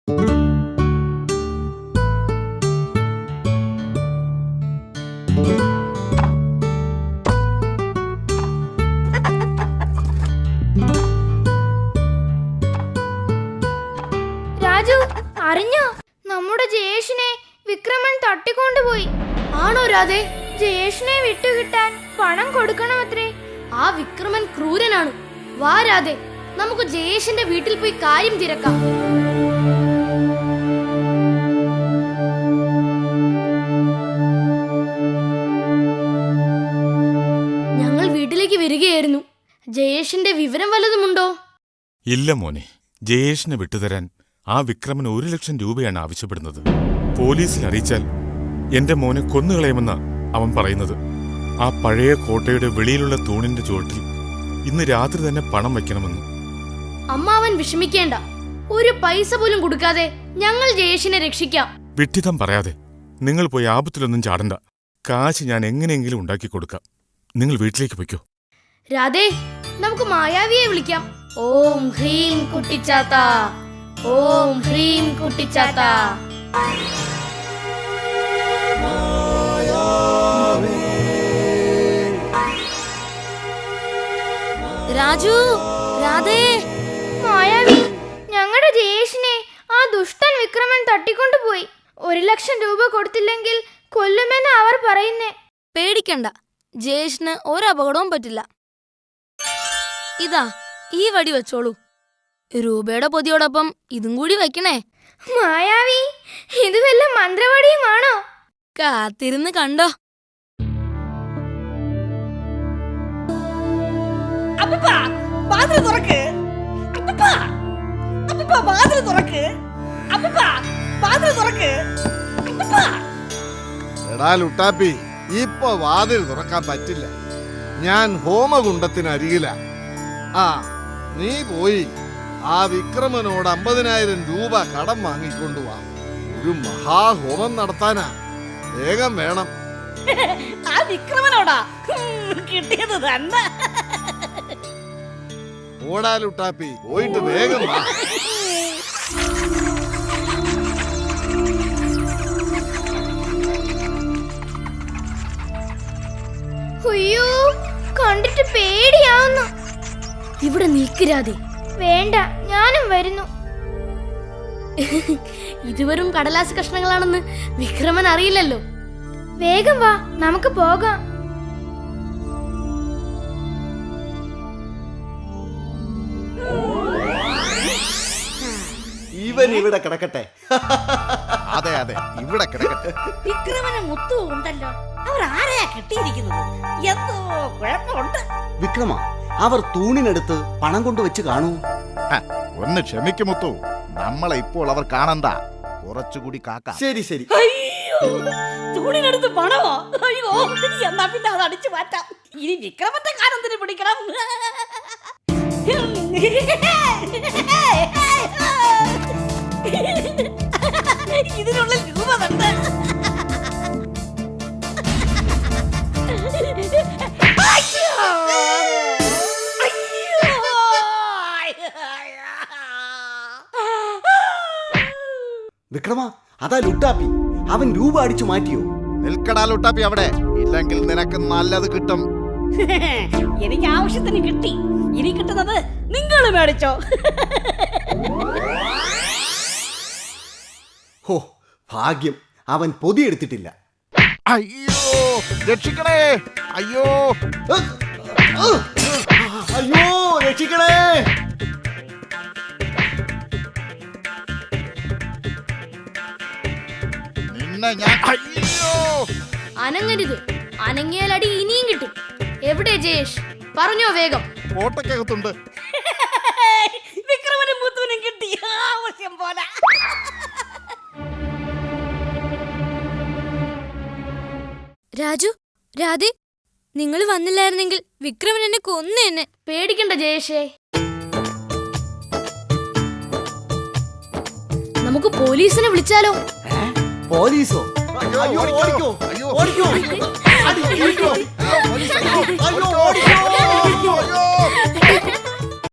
രാജു, അറിഞ്ഞോ? നമ്മുടെ ജയേഷിനെ വിക്രമൻ തട്ടിക്കൊണ്ടുപോയി. ആണോ രാധേ? ജയേഷിനെ വിട്ടുകിട്ടാൻ പണം കൊടുക്കണമത്രേ. ആ വിക്രമൻ ക്രൂരനാണ്. വാ രാധേ, നമുക്ക് ജയേഷിന്റെ വീട്ടിൽ പോയി കാര്യം തിരക്കാം. ഞങ്ങൾ വീട്ടിലേക്ക് വരികയായിരുന്നു. ജയേഷിന്റെ വിവരം വല്ലതുമുണ്ടോ? ഇല്ല മോനെ, ജയേഷിനെ വിട്ടുതരാൻ ആ വിക്രമൻ 1 ലക്ഷം രൂപയാണ് ആവശ്യപ്പെടുന്നത്. പോലീസിൽ അറിയിച്ചാൽ എന്റെ മോനെ കൊന്നുകളയുമെന്നാ അവൻ പറയുന്നത്. ആ പഴയ കോട്ടയുടെ വെളിയിലുള്ള തൂണിന്റെ ചുവട്ടിൽ ഇന്ന് രാത്രി തന്നെ പണം വയ്ക്കണമെന്ന്. അമ്മാവൻ വിഷമിക്കേണ്ട. ഒരു പൈസ പോലും കൊടുക്കാതെ ഞങ്ങൾ ജയേഷിനെ രക്ഷിക്കാം. വിഡ്ഢിത്തം പറയാതെ നിങ്ങൾ പോയി ആപത്തിലൊന്നും ചാടണ്ട. കാശ് ഞാൻ എങ്ങനെയെങ്കിലും ഉണ്ടാക്കി കൊടുക്കാം. നിങ്ങൾ വീട്ടിലേക്ക് പൊയ്ക്കോ. രാധേ, നമുക്ക് മായാവിയെ വിളിക്കാം. ഓം ഹ്രീം കുട്ടിച്ചാത്ത, ഓം ഹ്രീം കുട്ടിച്ചാത്ത. രാജു, രാധേ. മായാവി, ഞങ്ങളുടെ ജയേഷിനെ ആ ദുഷ്ടൻ വിക്രമൻ തട്ടിക്കൊണ്ടുപോയി. 1 ലക്ഷം രൂപ കൊടുത്തില്ലെങ്കിൽ കൊല്ലുമെന്ന് അവർ പറയുന്നേ. പേടിക്കണ്ട, ജയേഷിന് ഒരപകടവും പറ്റില്ല. ഇതാ, ഈ വടി വെച്ചോളൂ. രൂപയുടെ പൊതിയോടൊപ്പം ഇതും കൂടി വെക്കണേ. മായാവി, ഇത് വല്ല മന്ത്രവാടിയുമാണോ? കാത്തിരുന്ന് കണ്ടോ. എടാ ലുട്ടാപ്പി, ഇപ്പൊ വാതിൽ തുറക്കാൻ പറ്റില്ല. ഞാൻ ഹോമകുണ്ടത്തിനരികില. ആ, നീ പോയി ആ വിക്രമനോട് 50,000 രൂപ കടം വാങ്ങിക്കൊണ്ടുവാ. ഒരു മഹാഹോമം നടത്താനാ. വേഗം വേണം. ആ വിക്രമനോടാ കിട്ടിയത് തന്നെ. ഓടാ ലുട്ടാപ്പി, പോയിട്ട് വേഗം വാ. അയ്യോ, കണ്ടിട്ട് പേടിയാവുന്നു. ഇവിടെ നിൽക്കരാതെ. വേണ്ട, ഞാനും വരുന്നു. ഇതുവരും കടലാസ് കഷ്ണങ്ങളാണെന്ന് വിക്രമൻ അറിയില്ലല്ലോ. വേഗം വാ, നമുക്ക് പോകാം. ഇവൻ ഇവിടെ കിടക്കട്ടെ. അതെ അതെ, ഇവിടെ കിടക്കട്ടെ. വിക്രമന് മുത്തു ഉണ്ടല്ലോ. അവർ ആരെയാ കിട്ടിയിരിക്കുന്നത്? എന്തോ കുഴപ്പമുണ്ട്. വിക്രമ, അവർ തൂണിനടുത്ത് പണം കൊണ്ടുവച്ച് കാണൂ. ഒന്ന് ക്ഷമിക്കുമുത്തു, നമ്മളെ ഇപ്പോൾ അവർ കാണണ്ട. കുറച്ചുകൂടി കാക്ക. ശരി ശരി. അയ്യോ, തൂണിനടുത്ത് പണമോ? അയ്യോ, എന്നാ പിന്നെ അത് അടിച്ചു മാറ്റാം. ഇനി വിക്രമന്റെ കാലത്തിന് പിടിക്കണം. ഇതിനുള്ളിൽ രൂപ തന്നെ. വിക്രമ, അതാ ലുട്ടാപ്പി. അവൻ രൂപ അടിച്ചു മാറ്റിയോ? നിൽക്കടാ ലുട്ടാപ്പി അവിടെ, ഇല്ലെങ്കിൽ നിനക്ക് നല്ലത് കിട്ടും. എനിക്ക് ആവശ്യത്തിന് കിട്ടി. ഇനി കിട്ടുന്നത് നിങ്ങൾ മേടിച്ചോ. ഹോ, ഭാഗ്യം, അവൻ പൊതിയെടുത്തിട്ടില്ല. അയ്യോ, രക്ഷിക്കണേ! അയ്യോ, അയ്യോ, രക്ഷിക്കണേ! നിന്നെ ഞാൻ... അയ്യോ! അനങ്ങരുത്. അനങ്ങിയാൽ അടി ഇനിയും കിട്ടും. എവിടെ ജയേഷ്? പറഞ്ഞോ വേഗം. കോട്ടയ്ക്കകത്തുണ്ട്. വിക്രമനും മുത്തുവിനും കിട്ടി. ആവശ്യം പോലെ. രാജു, രാധേ, നിങ്ങൾ വന്നില്ലായിരുന്നെങ്കിൽ വിക്രമൻ എന്നെ കൊന്നേനെ. പേടിക്കണ്ട ജയേഷേ. നമുക്ക് പോലീസിനെ വിളിച്ചാലോ? പോലീസോ? അയ്യോ, അയ്യോ, ഓടിക്കോ! ഓടിക്കോ! അയ്യോ, ഓടിക്കോ! അടി, ഓടിക്കോ! പോലീസ്! അയ്യോ, ഓടിക്കോ! അയ്യോ!